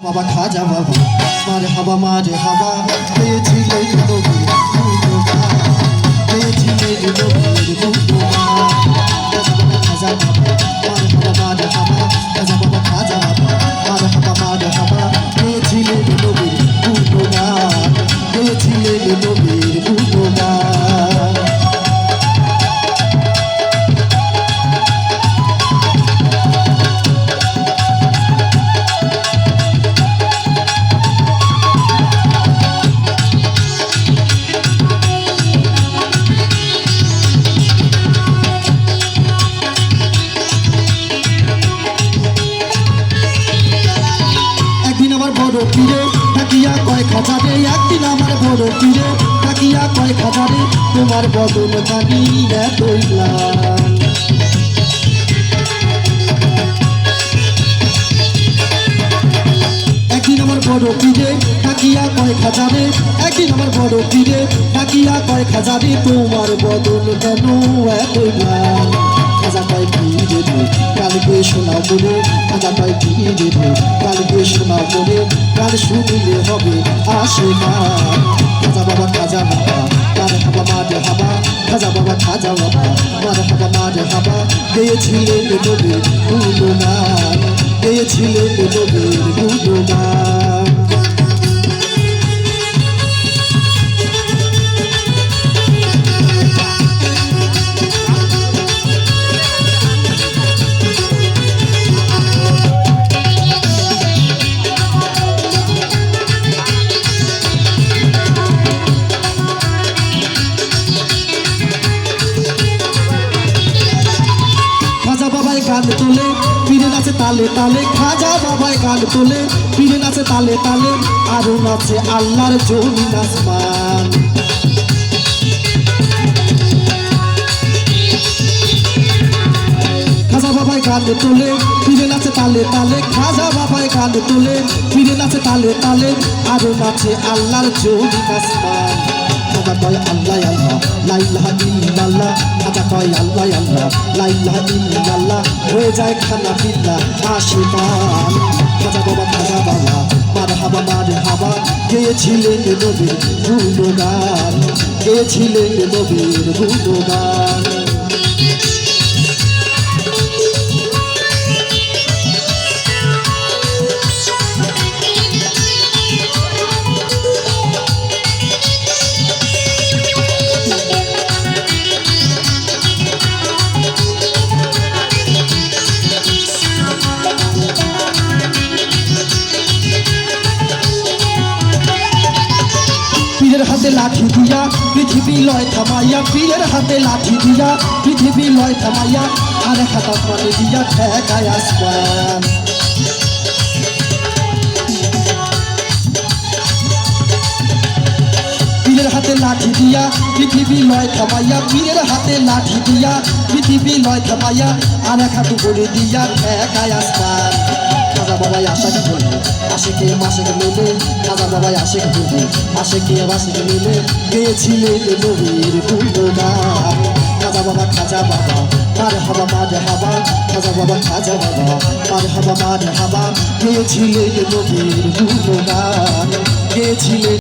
বাবা খাজা বাবা মারে হাবা পেয়েছিলেন নবীর গুণগান, পেয়েছিলেন নবীর গুণগান। খাজা বাবা মারে হাবা খাজা বাবা মারে হাবা পেয়েছিলেন নবীর গুণগান, পেয়েছিলেন নবীর গুণগান। বড় পীরে থাকিয়া কয়েক হাজারে, একদিন আমার বড় পীরে থাকিয়া কয়েক হাজারে, তোমার বদন খানি এতই ম্লান। একদিন আমার বড় পীরে থাকিয়া কয়েক হাজারে, একদিন আমার বড় পীরে থাকিয়া কয়েক হাজারে, তোমার বদন কেন এতই ম্লান। খাজা কয় পীরে কালকে শোনা বলে, খাজা কয় পীরে কালকে শোনা বলে, কাল শুনিলে হবে আশীর্বাদ। খাজা বাবা মারে হাবা খাজা বাবা মারে হাবা গেয়েছিলেন নবীর গুণগান, গেয়েছিলেন নবীর গুণগান। গান তোলে পীরে নাচে তালে তালে, খাজা বাবাই গান তোলে পীরে নাচে তালে তালে, আরো নাচে আল্লাহর জমিন আসমান। খাজা বাবাই গান তোলে পীরে নাচে তালে তালে, খাজা বাবাই গান তোলে পীরে নাচে তালে তালে, আরো নাচে আল্লাহর জমিন আসমান। খাজা কয় আল্লাহ আল্লাহ লা ইলাহা ইল্লাল্লাহ, খাজা কয় আল্লাহ আল্লাহ লা ইলাহা ইল্লাল্লাহ, হয়ে যায় খানা পিল্লা আশীর্বাদ। খাজা বাবা মারে হাবা গেয়েছিলেন নবীর গুণগান, গেয়েছিলেন নবীর গুণগান। পীরের হাতে লাঠি দিয়া পৃথিবী লয় থামাইয়া, পীরের হাতে লাঠি দিয়া পৃথিবী লয় থামাইয়া, আর এক হাত মানে দিয়া ঠেকায় আসমান। পীরের হাতে লাঠি দিয়া পৃথিবী লয় থামাইয়া, পীরের হাতে লাঠি দিয়া পৃথিবী লয় থামাইয়া, আর এক হাত বলে দিয়া ঠেকায় আসমান। খাজা বাবাই আশাক বলে আশেকে মাসেক মেলে, খাজা বাবাই আশেক বলে আশেকে মাসেক মেলে, গেয়েছিলেন নবীর গুণগান। খাজা বাবা মারে হাবা খাজা বাবা মারে হাবা গেয়েছিলেন নবীর গুণগান, গেয়েছিলেন